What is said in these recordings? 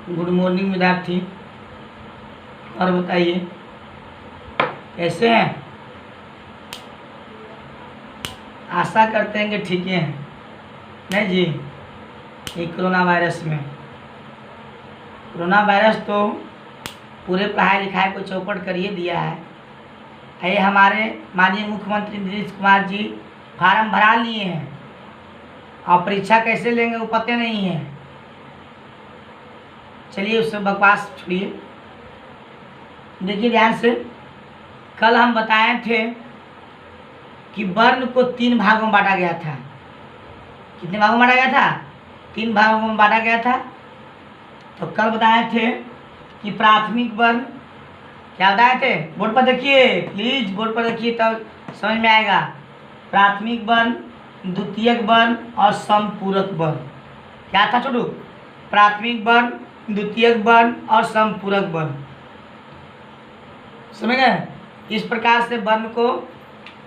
Good morning विद्यार्थी। और बताइए कैसे हैं? आशा करते हैं कि ठीक हैं। नहीं जी, ये कोरोना वायरस तो पूरे पढ़ाई लिखाई को चौपट कर ही दिया है। ये हमारे माननीय मुख्यमंत्री नीतीश कुमार जी फार्म भरा लिए हैं और परीक्षा कैसे लेंगे वो पता नहीं है। चलिए उससे बकवास छोड़िए, देखिए ध्यान से। कल हम बताए थे कि वर्ण को 3 भागों में बांटा गया था। कितने भागों में बांटा गया था? 3 भागों में बांटा गया था। तो कल बताए थे कि प्राथमिक वर्ण, क्या बताए थे? बोर्ड पर देखिए प्लीज, बोर्ड पर देखिए तब समझ में आएगा। प्राथमिक वर्ण, द्वितीयक वर्ण और समपूरक वर्ण। क्या था छोटू? प्राथमिक वर्ण, द्वितीयक वर्ण और समपूरक वर्ण। समझ गए? इस प्रकार से वर्ण को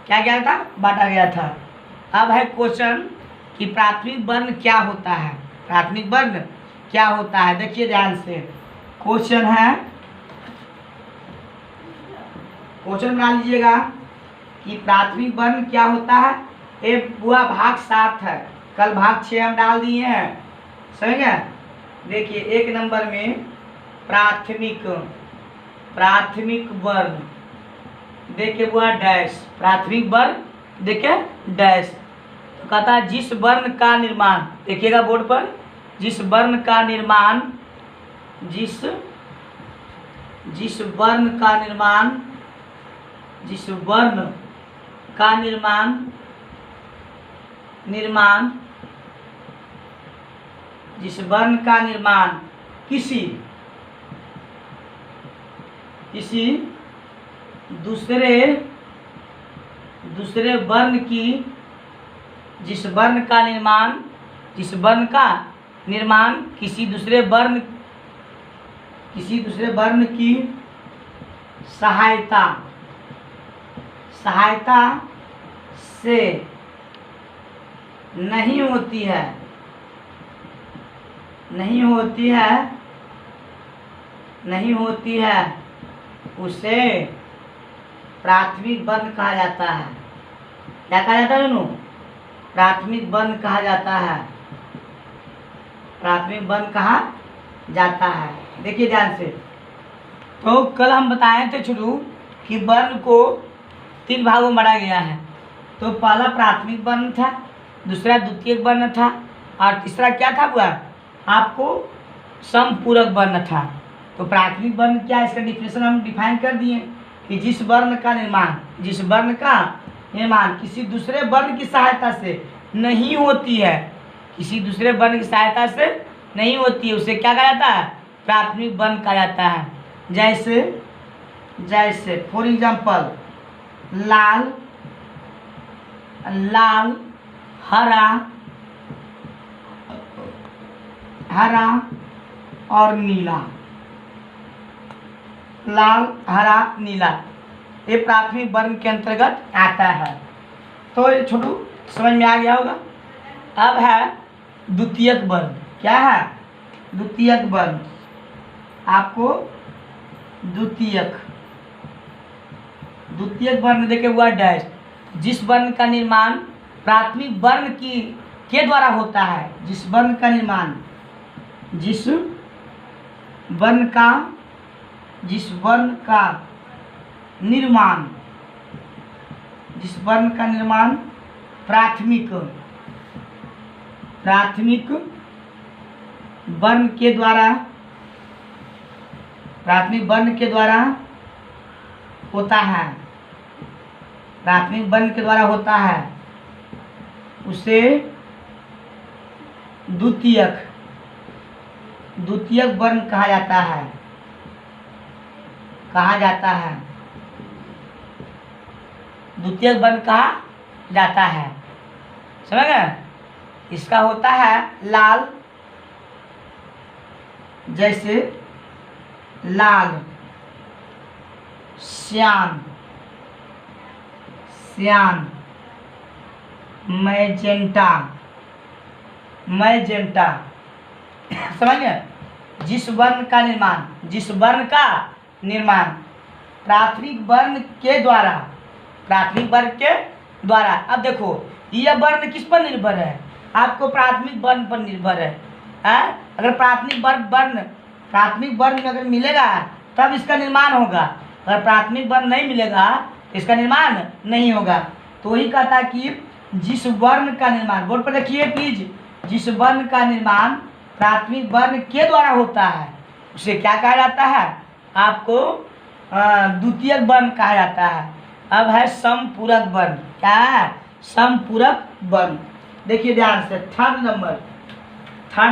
क्या किया था? बांटा गया था। अब है क्वेश्चन कि प्राथमिक वर्ण क्या होता है। प्राथमिक वर्ण क्या होता है? देखिए ध्यान से, क्वेश्चन है, क्वेश्चन बना लीजिएगा कि प्राथमिक वर्ण क्या होता है। ये पूरा भाग 7 है, कल भाग 6 हम डाल दिए हैं। समझ गए? देखिए 1 नंबर में प्राथमिक वर्ण, देखिए हुआ डैश। प्राथमिक वर्ण देखिए डैश। तो कहता है जिस वर्ण का निर्माण, देखिएगा बोर्ड पर, जिस वर्ण का निर्माण, जिस वर्ण का निर्माण, जिस वर्ण का निर्माण जिस वर्ण का निर्माण किसी दूसरे वर्ण की, जिस वर्ण का निर्माण किसी दूसरे वर्ण की सहायता से नहीं होती है उसे प्राथमिक वर्ण कहा जाता है। क्या कहा जाता है? प्राथमिक वर्ण कहा जाता है। प्राथमिक वर्ण कहा जाता है। देखिए ध्यान से, तो कल हम बताए थे छोटू कि वर्ण को 3 भागों में बांटा गया है। तो पहला प्राथमिक वर्ण था, दूसरा द्वितीयक वर्ण था और तीसरा क्या था हुआ आपको? समपूरक वर्ण था। तो प्राथमिक वर्ण क्या है, इसका डिफिनेशन हम डिफाइन कर दिए कि जिस वर्ण का निर्माण किसी दूसरे वर्ण की सहायता से नहीं होती है, किसी दूसरे वर्ण की सहायता से नहीं होती है, उसे क्या कहा जाता है? प्राथमिक वर्ण कहा जाता है। जैसे फॉर एग्जाम्पल लाल, हरा और नीला। लाल, हरा, नीला, ये प्राथमिक वर्ण के अंतर्गत आता है। तो ये छोटू समझ में आ गया होगा। अब है द्वितीयक वर्ण। क्या है? द्वितीयक वर्ण। आपको द्वितीयक वर्ण देखे हुआ डैश। जिस वर्ण का निर्माण प्राथमिक वर्ण के द्वारा होता है, जिस वर्ण का निर्माण प्राथमिक वर्ण के द्वारा होता है, प्राथमिक वर्ण के द्वारा होता है, उसे द्वितीयक वर्ण कहा जाता है। द्वितीयक वर्ण कहा जाता है। समझ गए? इसका होता है लाल, जैसे लाल, श्यान, मैजेंटा। समझ गए? जिस वर्ण का निर्माण, जिस वर्ण का निर्माण प्राथमिक वर्ण के द्वारा, प्राथमिक वर्ण के द्वारा। अब देखो यह वर्ण किस पर निर्भर है, आपको प्राथमिक वर्ण पर निर्भर है। अगर प्राथमिक वर्ण अगर मिलेगा तब इसका निर्माण होगा, अगर प्राथमिक वर्ण नहीं मिलेगा तो इसका निर्माण नहीं होगा। तो वही कहता है कि जिस वर्ण का निर्माण, बोर्ड पर देखिए प्लीज, जिस वर्ण का निर्माण प्राथमिक वर्ण के द्वारा होता है उसे क्या कहा जाता है, आपको द्वितीयक वर्ण कहा जाता है। अब है समपूरक वर्ण, क्या है, समपूरक वर्ण। देखिए ध्यान से, थर्ड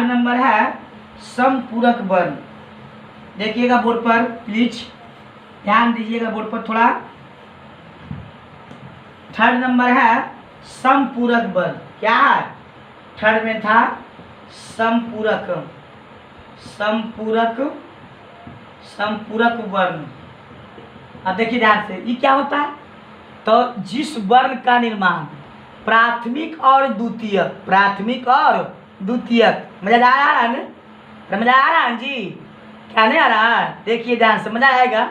नंबर है समपूरक वर्ण। देखिएगा बोर्ड पर प्लीज, ध्यान दीजिएगा बोर्ड पर थोड़ा। थर्ड नंबर है समपूरक वर्ण। क्या है, थर्ड में था समपूरक वर्ण। अब देखिए ध्यान से, ये क्या होता है, तो जिस वर्ण का निर्माण प्राथमिक और द्वितीयक, मजा आ रहा है ना, मजा आ रहा है जी, क्या नहीं आ रहा है, देखिए ध्यान से, मजा आएगा।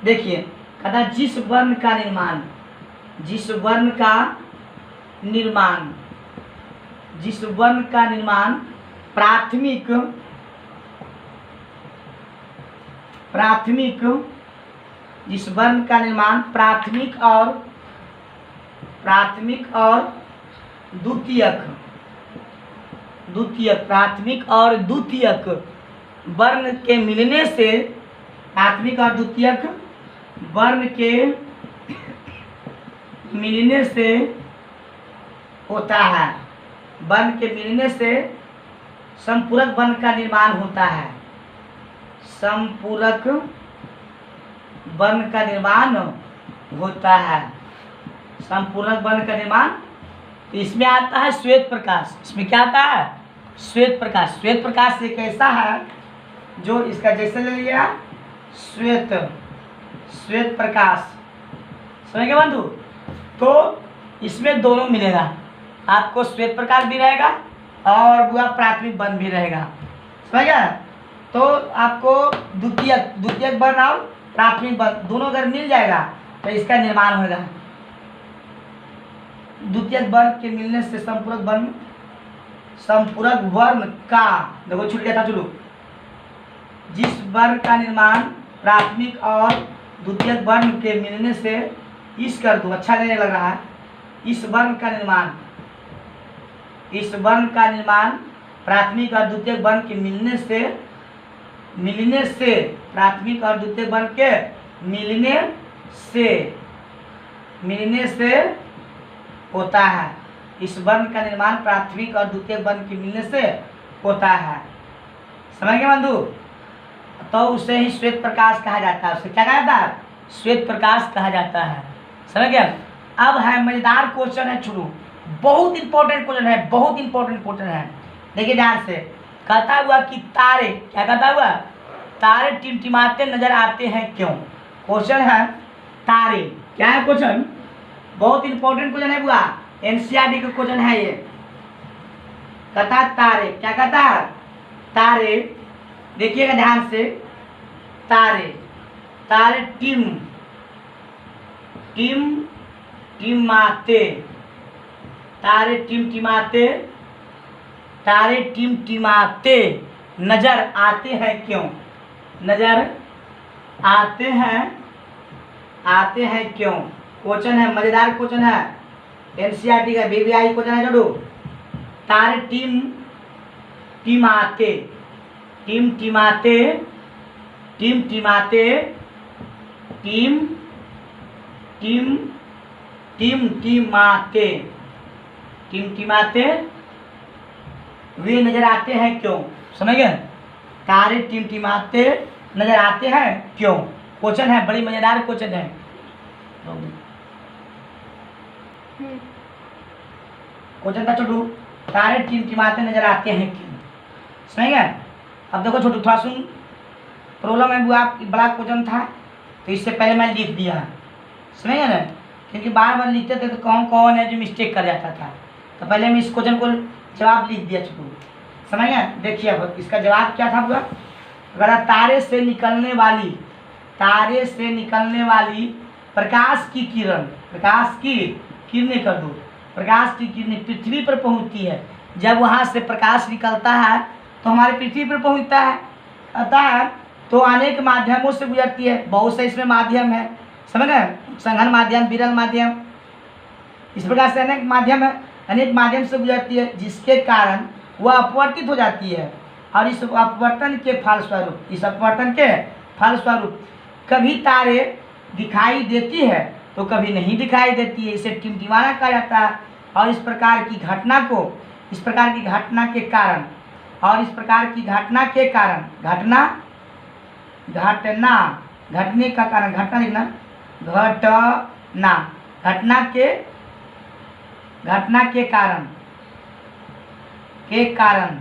देखिए कहता जिस वर्ण का निर्माण प्राथमिक जिस वर्ण का निर्माण प्राथमिक और द्वितीयक वर्ण के मिलने से, प्राथमिक और द्वितीयक वर्ण के मिलने से होता है, वर्ण के मिलने से समपूरक वर्ण का निर्माण होता है। समपूरक वर्ण का निर्माण होता है, समपूरक वर्ण का निर्माण। तो इसमें आता है श्वेत प्रकाश, इसमें क्या आता है, श्वेत प्रकाश। श्वेत प्रकाश एक ऐसा है जो इसका जैसे ले लिया श्वेत प्रकाश, समझ गए बंधु। तो इसमें दोनों मिलेगा, आपको श्वेत प्रकाश भी रहेगा और वह प्राथमिक वर्ण भी रहेगा, समझ गया। तो आपको द्वितीयक वर्ण और प्राथमिक वर्ण दोनों अगर मिल जाएगा तो इसका निर्माण होगा। द्वितीयक वर्ण के मिलने से समपूरक वर्ण का, देखो छूट गया था, चलो, जिस वर्ण का निर्माण प्राथमिक और द्वितीयक वर्ण के मिलने से, इस कर दो, अच्छा लगने लग रहा है, इस वर्ण का निर्माण प्राथमिक और द्वितीयक वर्ण के मिलने से प्राथमिक और द्वितीयक वर्ण के मिलने से होता है। इस वर्ण का निर्माण प्राथमिक और द्वितीयक वर्ण के मिलने से होता है, समझ गए बंधु। तो उसे ही श्वेत प्रकाश कहा जाता है, उसे क्या कहा जाता है, श्वेत प्रकाश कहा जाता है, समझ गए। अब है मजेदार क्वेश्चन है, शुरू, बहुत इंपॉर्टेंट क्वेश्चन है, देखिए ध्यान से। कहता हुआ कि तारे, क्या कहता हुआ, तारे टिमटिमाते नजर आते हैं क्यों। क्वेश्चन है तारे, क्या है क्वेश्चन, बहुत इंपॉर्टेंट क्वेश्चन है बुआ, एनसीईआरटी का क्वेश्चन है ये। कहता तारे, क्या कहता है, तारे, देखिएगा ध्यान से, तारे टिमटिमाते नजर आते हैं क्यों, नजर आते हैं क्यों। क्वेश्चन है, मजेदार क्वेश्चन है, एनसीईआरटी का बीबीआई क्वेश्चन है। जोड़ो, तारे टिमटिमाते वे नजर आते हैं क्यों, समझ गए। तारे टिमटिमाते नजर आते हैं क्यों, क्वेश्चन है, बड़ी मजेदार क्वेश्चन है। क्वेश्चन का छोटू, तारे टिमटिमाते नजर आते हैं क्यों, समझ गए। अब देखो छोटू, थोड़ा सुन, प्रॉब्लम है बुआ, बड़ा क्वेश्चन था तो इससे पहले मैं लिख दिया, समझ गए ना, क्योंकि बार बार लिखते थे तो कौन है जो मिस्टेक कर जाता था, तो पहले मैं इस क्वेश्चन को जवाब लिख दिया छोटू। समझ गए। देखिए अब इसका जवाब क्या था पूरा, अगर तारे से निकलने वाली प्रकाश की किरण, प्रकाश की किरणें कर दो, प्रकाश की किरणें पृथ्वी पर पहुंचती है। जब वहाँ से प्रकाश निकलता है तो हमारे पृथ्वी पर पहुंचता है, अतः तो अनेक माध्यमों से गुजरती है। बहुत से इसमें माध्यम है, समझ गए, संघन माध्यम, विरल माध्यम, इस प्रकार से अनेक माध्यम है, अनेक माध्यम से गुजरती है, जिसके कारण वह अपवर्तित हो जाती है। और इस अपवर्तन के फलस्वरूप कभी तारे दिखाई देती है तो कभी नहीं दिखाई देती है। इसे टिमटिमाना कहा जाता है। और इस प्रकार की घटना के कारण घटने का कारण, घटना लिखना, घटना के कारण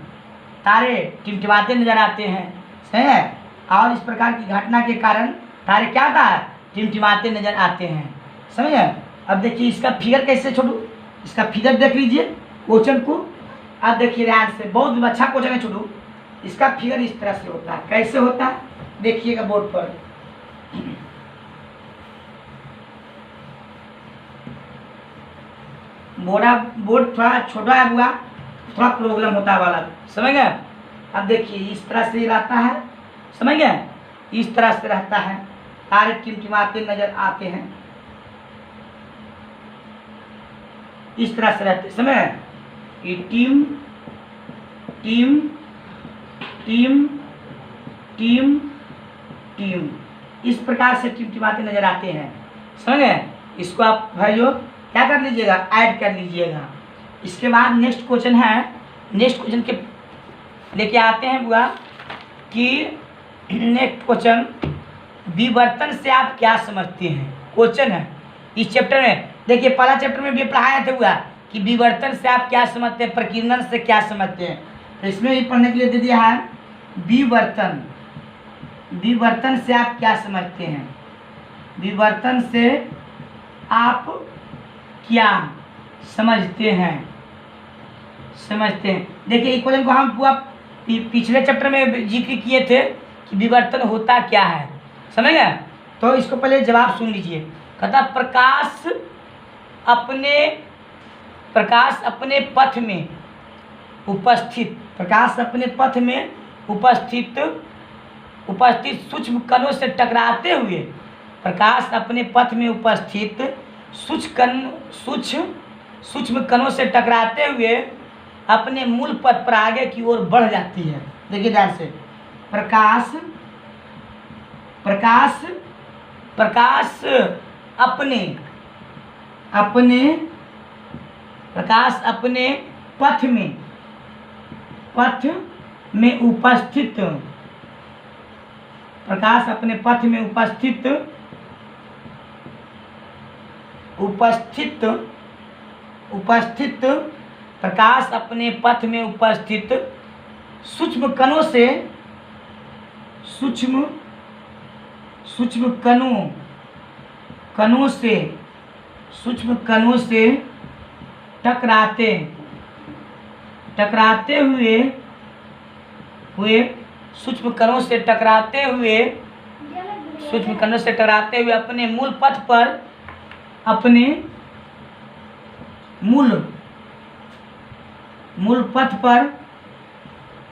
तारे टिमटिमाते नजर आते हैं, सही है। और इस प्रकार की घटना के कारण तारे क्या था, टिमटिमाते नजर आते हैं, समझे। अब देखिए इसका फिगर कैसे छोड़ू, इसका फिगर देख लीजिए क्वेश्चन को। अब देखिए ध्यान से, बहुत अच्छा क्वेश्चन है छोड़ू। इसका फिगर इस तरह से होता है, कैसे होता है देखिएगा बोर्ड पर। बोर्ड थोड़ा छोटा है हुआ, थोड़ा प्रॉब्लम होता है वाला, समझ गए। अब देखिए इस तरह से रहता है, समझ गए, इस तरह से रहता है, तारे टिमटिमाते नजर आते हैं, इस तरह से रहते, समझ कि team team team team team इस प्रकार से टिमटिमाते नजर आते हैं, समझ गए। इसको आप भाइयों क्या कर लीजिएगा, ऐड कर लीजिएगा। इसके बाद नेक्स्ट क्वेश्चन है, नेक्स्ट क्वेश्चन के लेके आते हैं बुआ कि नेक्स्ट क्वेश्चन, विवर्तन से आप क्या समझते हैं, क्वेश्चन है इस चैप्टर में। देखिए पहला चैप्टर में भी पढ़ाया था हुआ कि विवर्तन से आप क्या समझते हैं, प्रकीर्णन से क्या समझते हैं। तो इसमें भी पढ़ने के लिए दे दिया है विवर्तन से आप क्या समझते हैं, विवर्तन से आप क्या समझते हैं। देखिए इस क्वेश्चन को हम पूरा पिछले चैप्टर में जिक्र किए थे कि विवर्तन होता क्या है, समझ गए। तो इसको पहले जवाब सुन लीजिए। कहता प्रकाश अपने पथ में उपस्थित सूक्ष्म कणों से टकराते हुए, प्रकाश अपने पथ में उपस्थित सूक्ष्म कणों से टकराते हुए अपने मूल पथ पर आगे की ओर बढ़ जाती है। देखिए ध्यान से, प्रकाश अपने पथ में उपस्थित प्रकाश अपने पथ में उपस्थित प्रकाश अपने पथ में उपस्थित सूक्ष्म कणों से टकराते हुए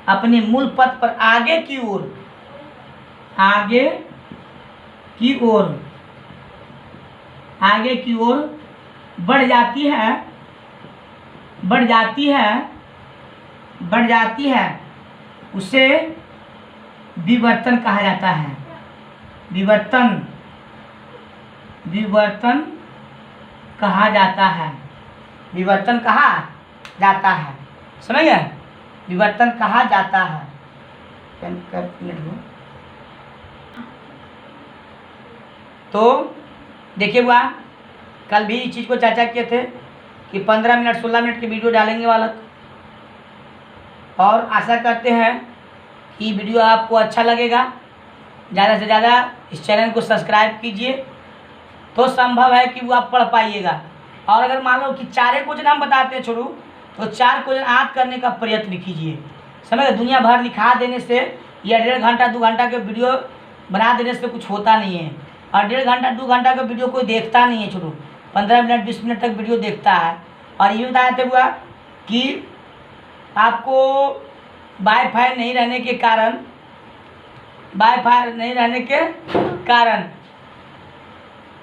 अपने मूल पथ पर आगे की ओर बढ़ जाती है, उसे विवर्तन कहा जाता है। विवर्तन कहा जाता है, समझ गए, विवर्तन कहा जाता है। तो देखिए हुआ, कल भी इस चीज़ को चर्चा किए थे कि 15 मिनट 16 मिनट की वीडियो डालेंगे वाला, और आशा करते हैं कि वीडियो आपको अच्छा लगेगा। ज़्यादा से ज़्यादा इस चैनल को सब्सक्राइब कीजिए, तो संभव है कि वो आप पढ़ पाइएगा। और अगर मान लो कि 4 क्वेश्चन हम बताते हैं छोड़ू, तो 4 क्वेश्चन आप करने का प्रयत्न कीजिए, समझ गए। दुनिया भर लिखा देने से या 1.5 घंटा 2 घंटा के वीडियो बना देने से कुछ होता नहीं है। और 1.5 घंटा 2 घंटा का वीडियो कोई देखता नहीं है छोटू, 15 मिनट 20 मिनट तक वीडियो देखता है। और ये बताया था हुआ कि आपको वाईफाई नहीं रहने के कारण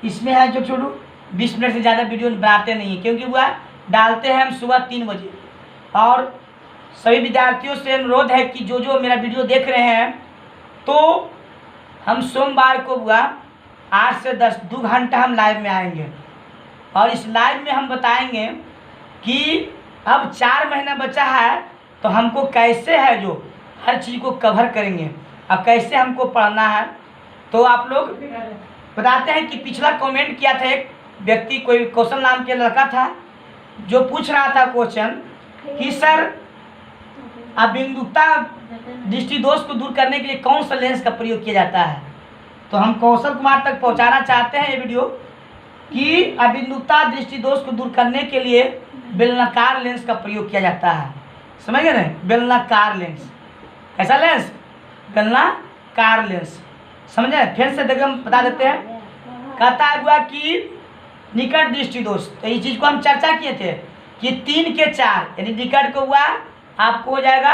इसमें है जो छोटू 20 मिनट से ज़्यादा वीडियो बनाते नहीं है, क्योंकि वह डालते हैं हम सुबह 3 बजे। और सभी विद्यार्थियों से अनुरोध है कि जो जो मेरा वीडियो देख रहे हैं, तो हम सोमवार को हुआ 8 से 10 2 घंटा हम लाइव में आएंगे। और इस लाइव में हम बताएंगे कि अब 4 महीना बचा है तो हमको कैसे है जो हर चीज़ को कवर करेंगे और कैसे हमको पढ़ना है। तो आप लोग बताते हैं कि पिछला कमेंट किया था एक व्यक्ति, कोई कौशल नाम के लड़का था, जो पूछ रहा था क्वेश्चन कि सर अबिंदुता दृष्टि दोष को दूर करने के लिए कौन सा लेंस का प्रयोग किया जाता है। तो हम कौशल कुमार तक पहुंचाना चाहते हैं ये वीडियो कि अबिंदुता दृष्टि दोष को दूर करने के लिए बेलनाकार लेंस का प्रयोग किया जाता है। समझ गए ना, बेलनाकार लेंस। कैसा लेंस? बेलनाकार लेंस। समझे? फिर से देखो हम बता देते हैं। कहता हुआ कि निकट दृष्टि दोष, तो ये चीज़ को हम चर्चा किए थे कि 3 के 4 यानी निकट को हुआ आपको हो जाएगा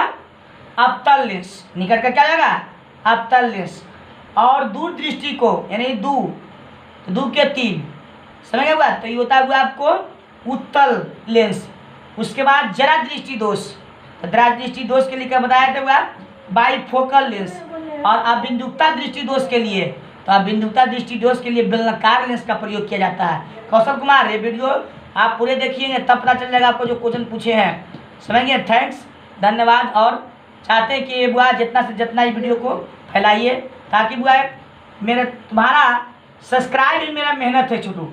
अवतल लेंस। निकट का क्या जाएगा? अवतल लेंस। और दूर दृष्टि को यानी 2 के 3, समझ गए हुआ, तो ये होता हुआ आपको उत्तल लेंस। उसके बाद जरा दृष्टि दोष, तो जरा दृष्टि दोष के लिए क्या बताया था हुआ? Bifocal lens. और अबिंदुता दृष्टि दोष के लिए, तो अबिंदुता दृष्टि दोष के लिए बेलनाकार लेंस का प्रयोग किया जाता है। कौशल कुमार ये वीडियो आप पूरे देखिएंगे तब पता चल जाएगा आपको जो क्वेश्चन पूछे हैं। समझिए, थैंक्स, धन्यवाद। और चाहते हैं कि ये बुआ जितना से जितना ही वीडियो को फैलाइए, ताकि बुआ मेरे तुम्हारा सब्सक्राइब ही मेरा मेहनत है छोटू।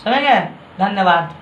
समझ गए? धन्यवाद।